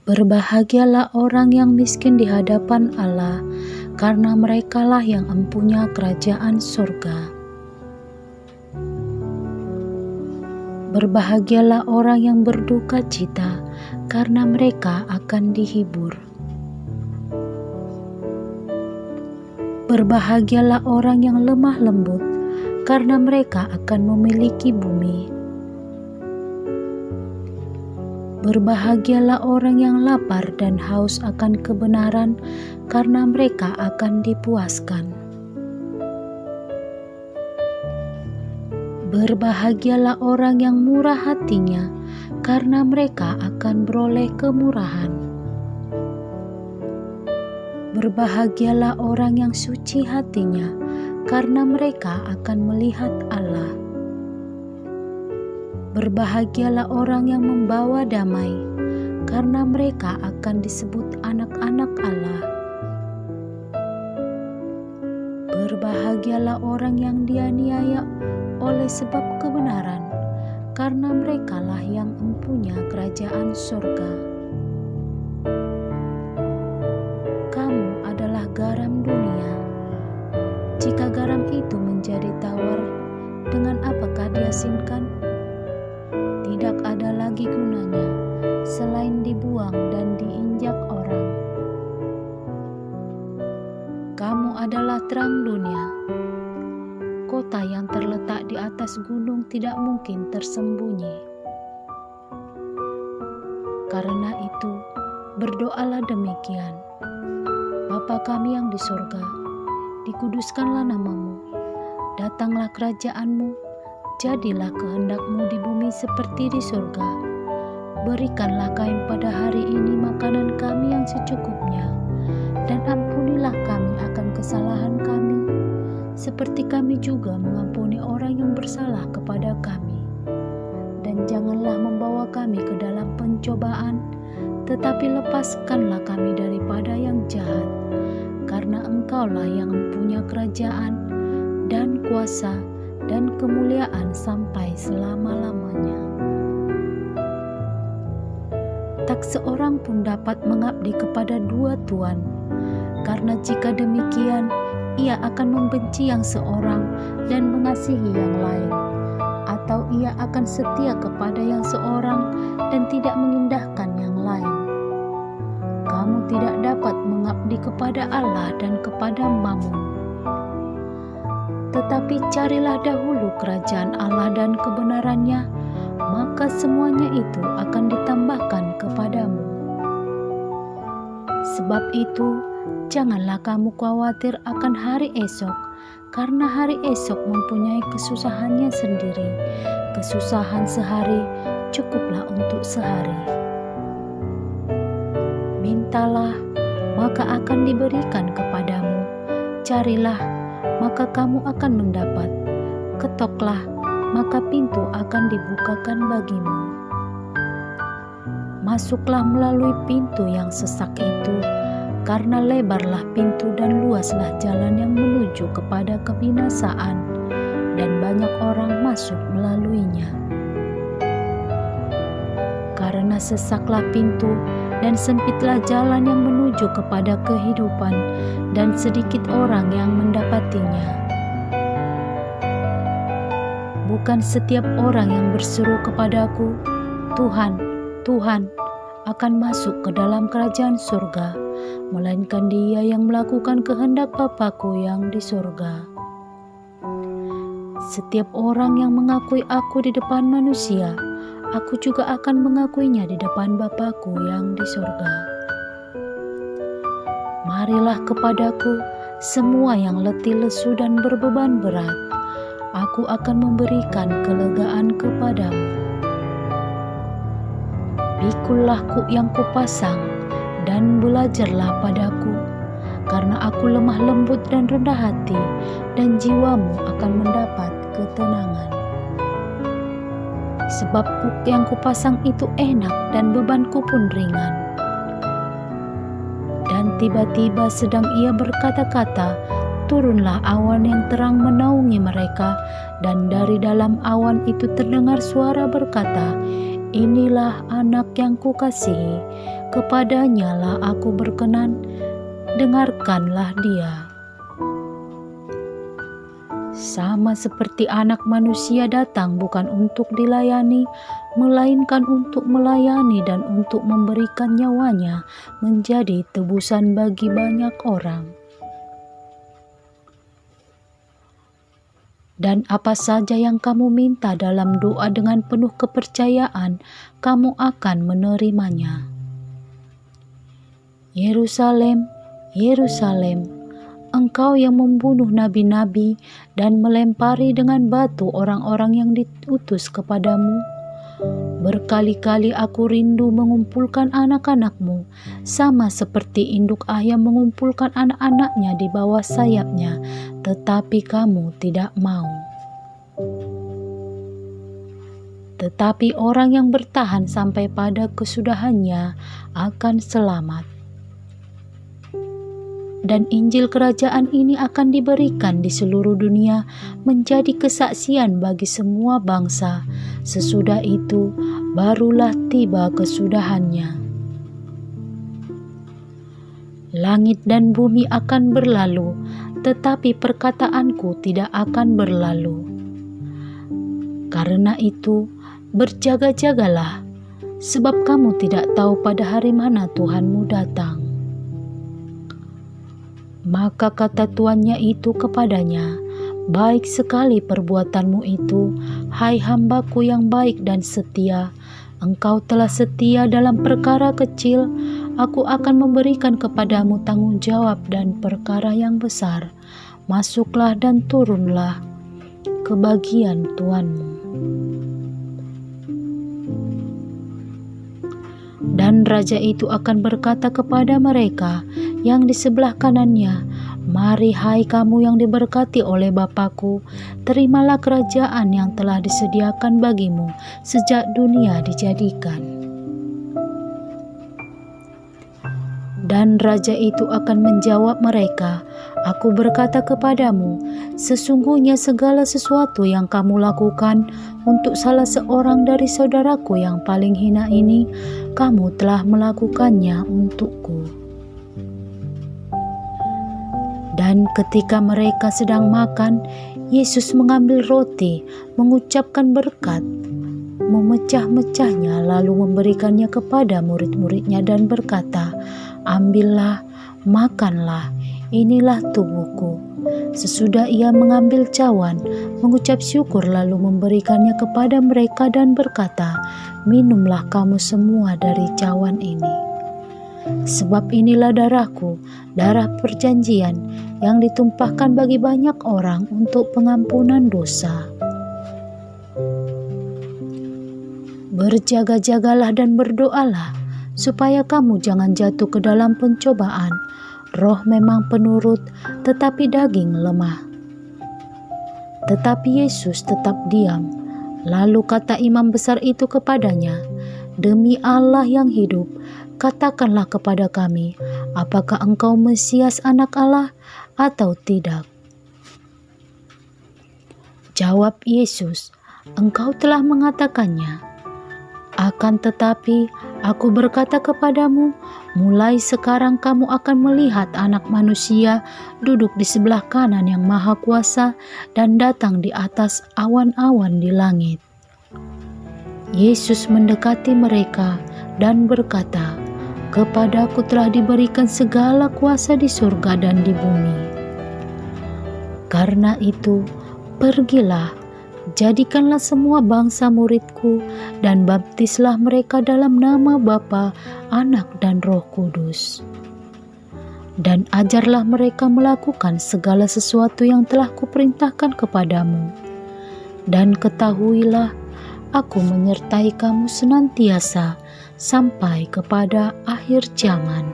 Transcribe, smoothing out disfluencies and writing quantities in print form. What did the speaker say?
Berbahagialah orang yang miskin di hadapan Allah, karena merekalah yang empunya kerajaan surga. Berbahagialah orang yang berduka cita, karena mereka akan dihibur. Berbahagialah orang yang lemah lembut, karena mereka akan memiliki bumi. Berbahagialah orang yang lapar dan haus akan kebenaran, karena mereka akan dipuaskan. Berbahagialah orang yang murah hatinya, karena mereka akan beroleh kemurahan. Berbahagialah orang yang suci hatinya, karena mereka akan melihat Allah. Berbahagialah orang yang membawa damai, karena mereka akan disebut anak-anak Allah. Berbahagialah orang yang dianiaya oleh sebab kebenaran, karena merekalah yang empunya kerajaan surga. Kamu adalah garam dunia. Jika garam itu menjadi tawar, dengan apakah diasinkan? Tidak ada lagi gunanya selain dibuang dan diinjak orang. Kamu adalah terang dunia. Kota yang terletak di atas gunung tidak mungkin tersembunyi. Karena itu, berdoalah demikian: Bapa kami yang di surga, dikuduskanlah namamu, datanglah kerajaanmu, jadilah kehendak-Mu di bumi seperti di surga. Berikanlah kami pada hari ini makanan kami yang secukupnya, dan ampunilah kami akan kesalahan kami, seperti kami juga mengampuni orang yang bersalah kepada kami. Dan janganlah membawa kami ke dalam pencobaan, tetapi lepaskanlah kami daripada yang jahat, karena Engkaulah yang mempunyai kerajaan dan kuasa dan kemuliaan sampai selama-lamanya. Tak seorang pun dapat mengabdi kepada dua tuan, karena jika demikian, ia akan membenci yang seorang dan mengasihi yang lain, atau ia akan setia kepada yang seorang dan tidak mengindahkan yang lain. Kamu tidak dapat mengabdi kepada Allah dan kepada Mammon. Tetapi carilah dahulu kerajaan Allah dan kebenarannya, maka semuanya itu akan ditambahkan kepadamu. Sebab itu, janganlah kamu khawatir akan hari esok, karena hari esok mempunyai kesusahannya sendiri. Kesusahan sehari cukuplah untuk sehari. Mintalah, maka akan diberikan kepadamu. Carilah, maka kamu akan mendapat. Ketoklah, maka pintu akan dibukakan bagimu. Masuklah melalui pintu yang sesak itu, karena lebarlah pintu dan luaslah jalan yang menuju kepada kebinasaan, dan banyak orang masuk melaluinya. Karena sesaklah pintu dan sempitlah jalan yang menuju kepada kehidupan, dan sedikit orang yang mendapatinya. Bukan setiap orang yang berseru kepadaku, Tuhan, Tuhan, akan masuk ke dalam kerajaan surga, melainkan dia yang melakukan kehendak Bapa-Ku yang di surga. Setiap orang yang mengakui aku di depan manusia, aku juga akan mengakuinya di depan Bapa-Ku yang di surga. Marilah kepadaku semua yang letih lesu dan berbeban berat, aku akan memberikan kelegaan kepadamu. Pikullah yang kupasang dan belajarlah padaku, karena aku lemah lembut dan rendah hati, dan jiwamu akan mendapat ketenangan. Sebab yang kupasang itu enak dan bebanku pun ringan. Dan tiba-tiba sedang ia berkata-kata, turunlah awan yang terang menaungi mereka, dan dari dalam awan itu terdengar suara berkata, inilah anak yang kukasihi, kepadanya lah aku berkenan, dengarkanlah dia. Sama seperti Anak Manusia datang bukan untuk dilayani, melainkan untuk melayani dan untuk memberikan nyawanya menjadi tebusan bagi banyak orang. Dan apa saja yang kamu minta dalam doa dengan penuh kepercayaan, kamu akan menerimanya. Yerusalem, Yerusalem, engkau yang membunuh nabi-nabi dan melempari dengan batu orang-orang yang diutus kepadamu. Berkali-kali aku rindu mengumpulkan anak-anakmu, sama seperti induk ayam mengumpulkan anak-anaknya di bawah sayapnya, tetapi kamu tidak mau. Tetapi orang yang bertahan sampai pada kesudahannya akan selamat. Dan Injil Kerajaan ini akan diberikan di seluruh dunia menjadi kesaksian bagi semua bangsa. Sesudah itu barulah tiba kesudahannya. Langit dan bumi akan berlalu, tetapi perkataanku tidak akan berlalu. Karena itu berjaga-jagalah, sebab kamu tidak tahu pada hari mana Tuhanmu datang. Maka kata tuannya itu kepadanya, baik sekali perbuatanmu itu, hai hambaku yang baik dan setia. Engkau telah setia dalam perkara kecil, aku akan memberikan kepadamu tanggung jawab dan perkara yang besar. Masuklah dan turunlah ke bagian tuanmu. Dan raja itu akan berkata kepada mereka yang di sebelah kanannya, mari hai kamu yang diberkati oleh Bapa-Ku, terimalah kerajaan yang telah disediakan bagimu sejak dunia dijadikan. Dan raja itu akan menjawab mereka, aku berkata kepadamu, sesungguhnya segala sesuatu yang kamu lakukan untuk salah seorang dari saudaraku yang paling hina ini, kamu telah melakukannya untukku. Dan ketika mereka sedang makan, Yesus mengambil roti, mengucapkan berkat, memecah-mecahnya, lalu memberikannya kepada murid-muridnya dan berkata, ambillah, makanlah, inilah tubuhku. Sesudah ia mengambil cawan, mengucap syukur lalu memberikannya kepada mereka dan berkata, minumlah kamu semua dari cawan ini. Sebab inilah darahku, darah perjanjian yang ditumpahkan bagi banyak orang untuk pengampunan dosa. Berjaga-jagalah dan berdoalah, supaya kamu jangan jatuh ke dalam pencobaan. Roh memang penurut, tetapi daging lemah. Tetapi Yesus tetap diam. Lalu kata imam besar itu kepadanya, demi Allah yang hidup, katakanlah kepada kami, apakah engkau Mesias anak Allah atau tidak? Jawab Yesus, engkau telah mengatakannya. Akan tetapi aku berkata kepadamu, mulai sekarang kamu akan melihat Anak Manusia duduk di sebelah kanan yang Maha Kuasa dan datang di atas awan-awan di langit. Yesus mendekati mereka dan berkata, kepadaku telah diberikan segala kuasa di surga dan di bumi. Karena itu, pergilah, jadikanlah semua bangsa muridku dan baptislah mereka dalam nama Bapa, Anak dan Roh Kudus. Dan ajarlah mereka melakukan segala sesuatu yang telah kuperintahkan kepadamu. Dan ketahuilah, aku menyertai kamu senantiasa sampai kepada akhir zaman.